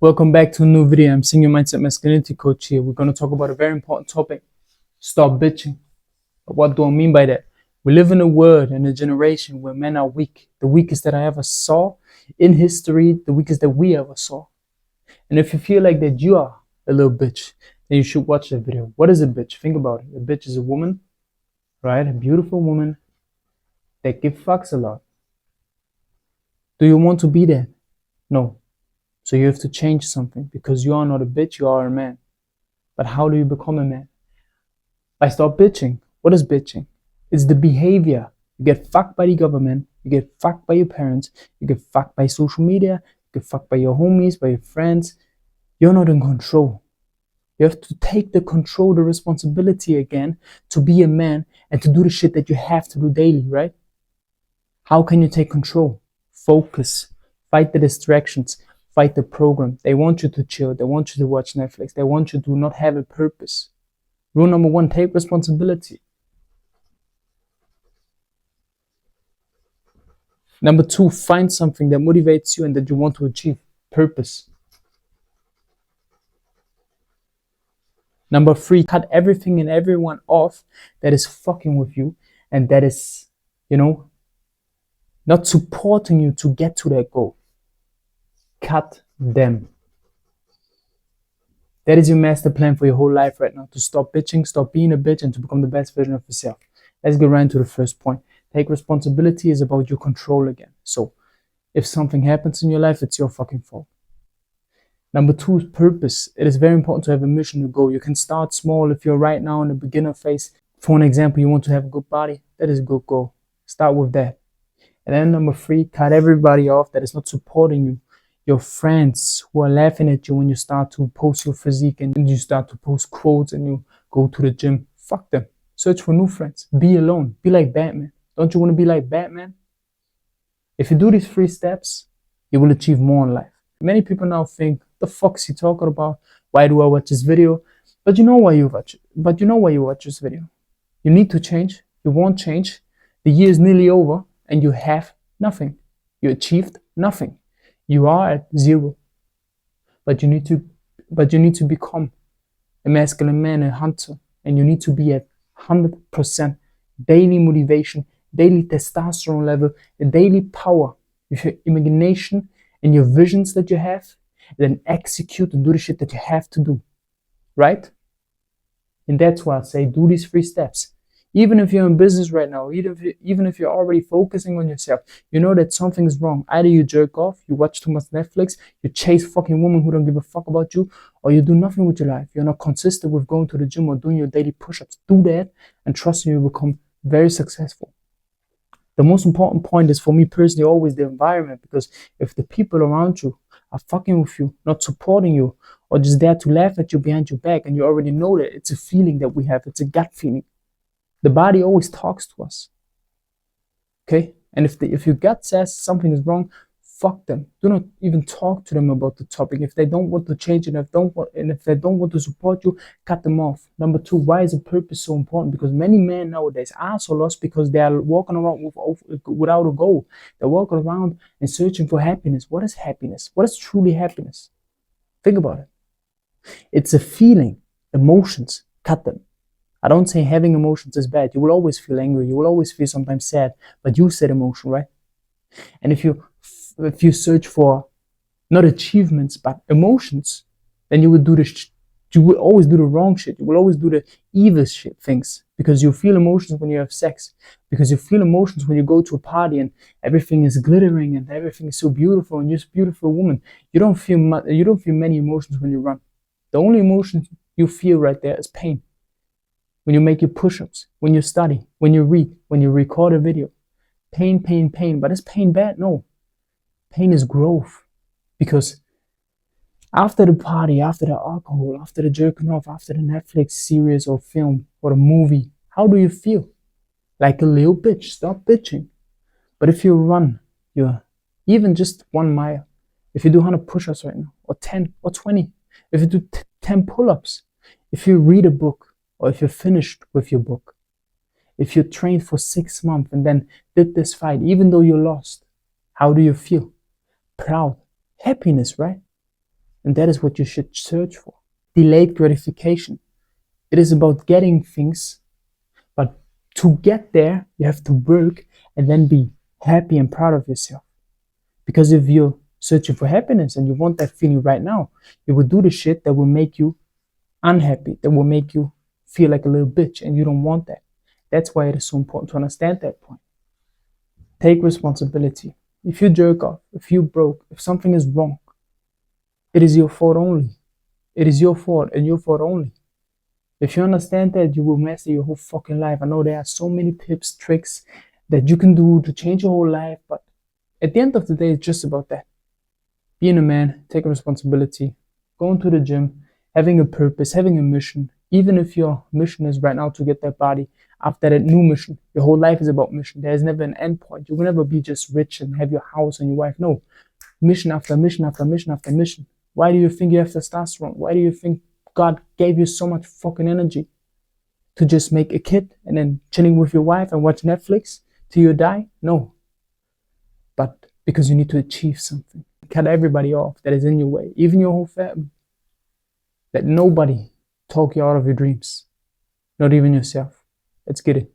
Welcome back to a new video. I'm Senior Mindset Masculinity Coach here. We're going to talk about a very important topic. Stop bitching. What do I mean by that? We live in a world and a generation where men are weak. The weakest that I ever saw in history, the weakest that we ever saw. And if you feel like that you are a little bitch, then you should watch the video. What is a bitch? Think about it. A bitch is a woman, right? A beautiful woman that gives fucks a lot. Do you want to be that? No. So you have to change something because you are not a bitch, you are a man. But how do you become a man? By stop bitching. What is bitching? It's the behavior. You get fucked by the government, you get fucked by your parents, you get fucked by social media, you get fucked by your homies, by your friends. You're not in control. You have to take the control, the responsibility again to be a man and to do the shit that you have to do daily, right? How can you take control? Focus. Fight the distractions. Fight the program. They want you to chill. They want you to watch Netflix. They want you to not have a purpose. Rule number 1, take responsibility. Number 2, find something that motivates you and that you want to achieve. Purpose. Number 3, cut everything and everyone off that is fucking with you and that is, not supporting you to get to that goal. Cut them. That is your master plan for your whole life right now. To stop bitching, stop being a bitch, and to become the best version of yourself. Let's get right into the first point. Take responsibility is about your control again. So if something happens in your life, it's your fucking fault. Number 2 is purpose. It is very important to have a mission to go. You can start small if you're right now in the beginner phase. For an example, you want to have a good body. That is a good goal. Start with that. And then number 3, cut everybody off that is not supporting you. Your friends who are laughing at you when you start to post your physique and you start to post quotes and you go to the gym. Fuck them. Search for new friends. Be alone. Be like Batman. Don't you want to be like Batman? If you do these 3 steps, you will achieve more in life. Many people now think, the fuck is he talking about? Why do I watch this video? But you know why you watch it. But you know why you watch this video. You need to change. You won't change. The year is nearly over and you have nothing. You achieved nothing. You are at 0, but you need to become a masculine man, a hunter, and you need to be at 100% daily motivation, daily testosterone level, a daily power with your imagination and your visions that you have, and then execute and do the shit that you have to do, right? And that's why I say do these 3 steps. Even if you're in business right now, even if you're already focusing on yourself, you know that something is wrong. Either you jerk off, you watch too much Netflix, you chase fucking women who don't give a fuck about you, or you do nothing with your life. You're not consistent with going to the gym or doing your daily push-ups. Do that, and trust me, you will become very successful. The most important point is, for me personally, always the environment, because if the people around you are fucking with you, not supporting you, or just there to laugh at you behind your back, and you already know that it's a feeling that we have, it's a gut feeling. The body always talks to us, okay? And if your gut says something is wrong, fuck them. Do not even talk to them about the topic. If they don't want to change it, if they don't want to support you, cut them off. Number 2, why is a purpose so important? Because many men nowadays are so lost because they are walking around without a goal. They're walking around and searching for happiness. What is happiness? What is truly happiness? Think about it. It's a feeling, emotions. Cut them. I don't say having emotions is bad. You will always feel angry. You will always feel sometimes sad. But you said emotion, right? And if you search for not achievements but emotions, then you will always do the wrong shit. You will always do the evil shit things, because you feel emotions when you have sex, because you feel emotions when you go to a party and everything is glittering and everything is so beautiful and you're a beautiful woman. You don't feel many emotions when you run. The only emotion you feel right there is pain. When you make your push-ups, when you study, when you read, when you record a video. Pain, pain, pain. But is pain bad? No. Pain is growth. Because after the party, after the alcohol, after the jerking off, after the Netflix series or film or a movie, how do you feel? Like a little bitch. Stop bitching. But if you run, even just 1 mile, if you do 100 push-ups right now, or 10 or 20, if you do 10 pull-ups, if you read a book, or if you're finished with your book, if you trained for 6 months and then did this fight, even though you lost, how do you feel? Proud. Happiness, right? And that is what you should search for. Delayed gratification. It is about getting things, but to get there, you have to work and then be happy and proud of yourself. Because if you're searching for happiness and you want that feeling right now, you will do the shit that will make you unhappy, that will make you feel like a little bitch, and you don't want that. That's why it is so important to understand that point. Take responsibility. If you jerk off, if you broke, if something is wrong, it is your fault only. It is your fault and your fault only. If you understand that, you will master your whole fucking life. I know there are so many tips, tricks that you can do to change your whole life, but at the end of the day, it's just about that. Being a man, taking responsibility, going to the gym, having a purpose, having a mission. Even if your mission is right now to get that body, after that new mission, your whole life is about mission. There's never an end point. You will never be just rich and have your house and your wife. No, mission after mission after mission after mission. Why do you think you have testosterone? Why do you think God gave you so much fucking energy to just make a kid and then chilling with your wife and watch Netflix till you die? No. But because you need to achieve something. Cut everybody off that is in your way, even your whole family. Let nobody talk you out of your dreams, not even yourself. Let's get it.